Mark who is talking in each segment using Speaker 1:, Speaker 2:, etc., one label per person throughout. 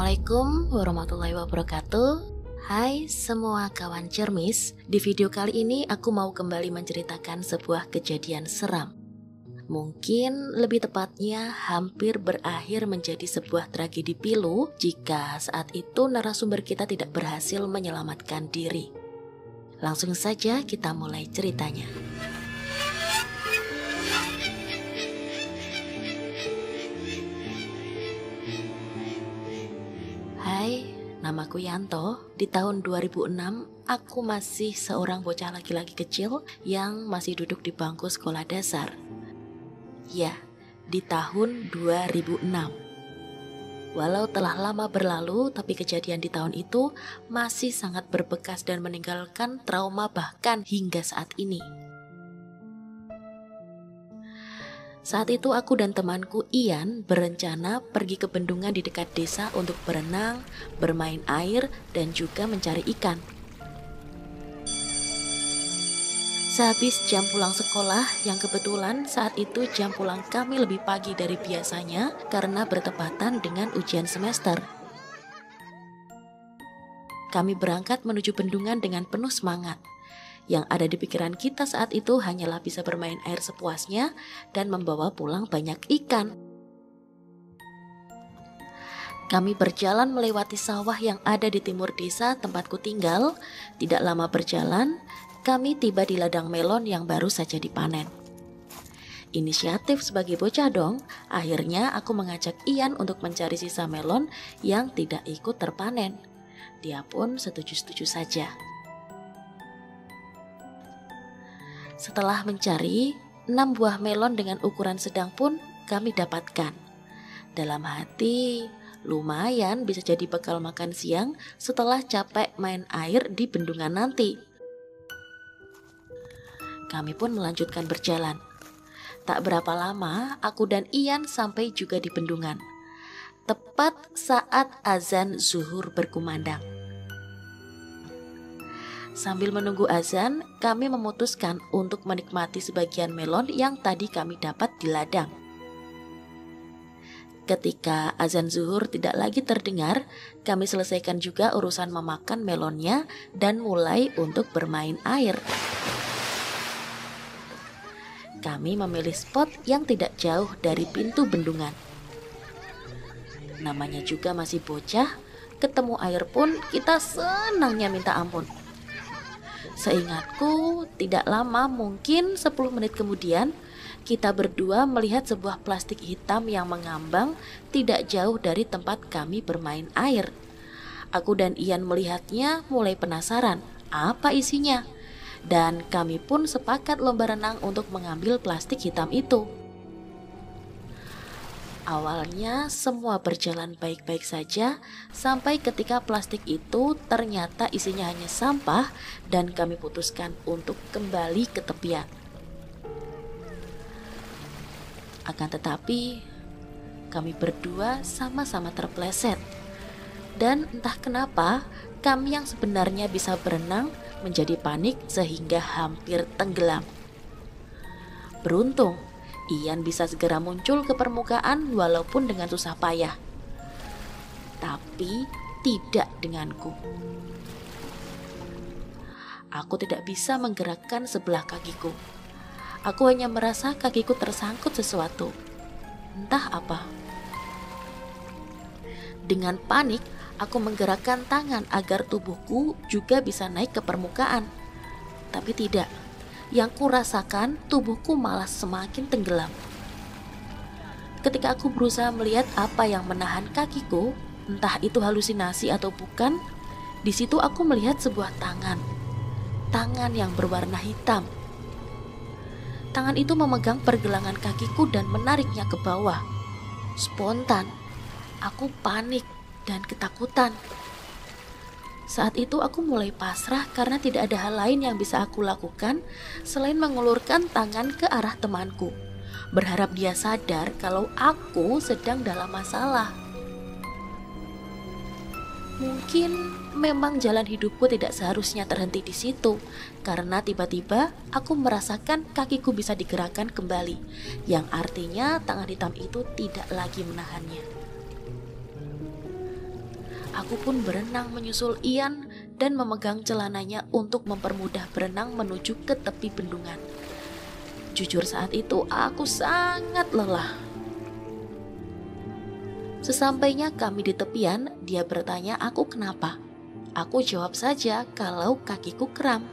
Speaker 1: Assalamualaikum warahmatullahi wabarakatuh. Hai semua kawan cermis. Di video kali ini aku mau kembali menceritakan sebuah kejadian seram. Mungkin lebih tepatnya hampir berakhir menjadi sebuah tragedi pilu jika saat itu narasumber kita tidak berhasil menyelamatkan diri. Langsung saja kita mulai ceritanya. Hai, namaku Yanto. Di tahun 2006, aku masih seorang bocah laki-laki kecil yang masih duduk di bangku sekolah dasar. Ya, di tahun 2006. Walau telah lama berlalu, tapi kejadian di tahun itu masih sangat berbekas dan meninggalkan trauma bahkan hingga saat ini. Saat itu aku dan temanku Ian berencana pergi ke bendungan di dekat desa untuk berenang, bermain air, dan juga mencari ikan. Sehabis jam pulang sekolah, yang kebetulan saat itu jam pulang kami lebih pagi dari biasanya karena bertepatan dengan ujian semester. Kami berangkat menuju bendungan dengan penuh semangat. Yang ada di pikiran kita saat itu hanyalah bisa bermain air sepuasnya dan membawa pulang banyak ikan. Kami berjalan melewati sawah yang ada di timur desa tempatku tinggal. Tidak lama berjalan, kami tiba di ladang melon yang baru saja dipanen. Inisiatif sebagai bocah dong, akhirnya aku mengajak Ian untuk mencari sisa melon yang tidak ikut terpanen. Dia pun setuju-setuju saja. Setelah mencari, 6 buah melon dengan ukuran sedang pun kami dapatkan. Dalam hati, lumayan bisa jadi bekal makan siang setelah capek main air di bendungan nanti. Kami pun melanjutkan berjalan. Tak berapa lama, aku dan Ian sampai juga di bendungan. Tepat saat azan zuhur berkumandang. Sambil menunggu azan, kami memutuskan untuk menikmati sebagian melon yang tadi kami dapat di ladang. Ketika azan zuhur tidak lagi terdengar, kami selesaikan juga urusan memakan melonnya dan mulai untuk bermain air. Kami memilih spot yang tidak jauh dari pintu bendungan. Namanya juga masih bocah, ketemu air pun kita senangnya minta ampun. Seingatku, tidak lama, mungkin 10 menit kemudian, kita berdua melihat sebuah plastik hitam yang mengambang tidak jauh dari tempat kami bermain air. Aku dan Ian melihatnya mulai penasaran, apa isinya? Dan kami pun sepakat lomba renang untuk mengambil plastik hitam itu. Awalnya semua berjalan baik-baik saja sampai ketika plastik itu ternyata isinya hanya sampah dan kami putuskan untuk kembali ke tepian. Akan tetapi kami berdua sama-sama terpleset dan entah kenapa kami yang sebenarnya bisa berenang menjadi panik sehingga hampir tenggelam. Beruntung Ian bisa segera muncul ke permukaan walaupun dengan susah payah. Tapi tidak denganku. Aku tidak bisa menggerakkan sebelah kakiku. Aku hanya merasa kakiku tersangkut sesuatu. Entah apa. Dengan panik, aku menggerakkan tangan agar tubuhku juga bisa naik ke permukaan. Tapi tidak. Yang kurasakan tubuhku malah semakin tenggelam. Ketika aku berusaha melihat apa yang menahan kakiku, entah itu halusinasi atau bukan, di situ aku melihat sebuah tangan yang berwarna hitam. Tangan itu memegang pergelangan kakiku dan menariknya ke bawah. Spontan, aku panik dan ketakutan. Saat itu aku mulai pasrah karena tidak ada hal lain yang bisa aku lakukan selain mengulurkan tangan ke arah temanku, berharap dia sadar kalau aku sedang dalam masalah. Mungkin memang jalan hidupku tidak seharusnya terhenti di situ, karena tiba-tiba aku merasakan kakiku bisa digerakkan kembali, yang artinya tangan hitam itu tidak lagi menahannya. Aku pun berenang menyusul Ian dan memegang celananya untuk mempermudah berenang menuju ke tepi bendungan. Jujur saat itu aku sangat lelah. Sesampainya kami di tepian, dia bertanya aku kenapa. Aku jawab saja kalau kakiku kram.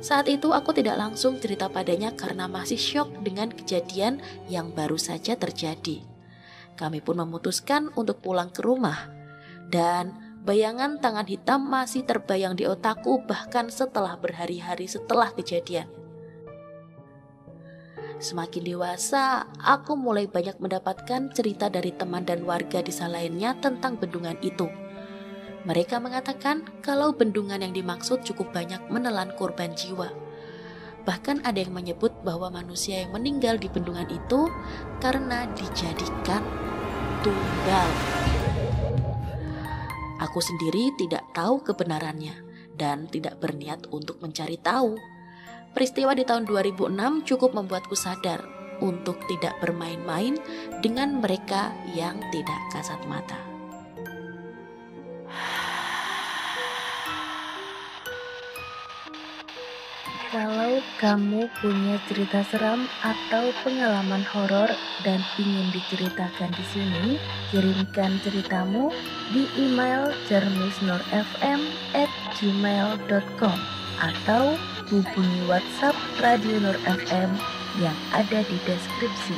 Speaker 1: Saat itu aku tidak langsung cerita padanya karena masih syok dengan kejadian yang baru saja terjadi. Kami pun memutuskan untuk pulang ke rumah. Dan bayangan tangan hitam masih terbayang di otakku bahkan setelah berhari-hari setelah kejadian. Semakin dewasa, aku mulai banyak mendapatkan cerita dari teman dan warga desa lainnya tentang bendungan itu. Mereka mengatakan kalau bendungan yang dimaksud cukup banyak menelan korban jiwa. Bahkan ada yang menyebut bahwa manusia yang meninggal di bendungan itu karena dijadikan tunggal. Aku sendiri tidak tahu kebenarannya dan tidak berniat untuk mencari tahu. Peristiwa di tahun 2006 cukup membuatku sadar untuk tidak bermain-main dengan mereka yang tidak kasat mata.
Speaker 2: Kalau kamu punya cerita seram atau pengalaman horor dan ingin diceritakan di sini, kirimkan ceritamu di email cermisnurfm@gmail.com atau hubungi WhatsApp Radio Nur FM yang ada di deskripsi.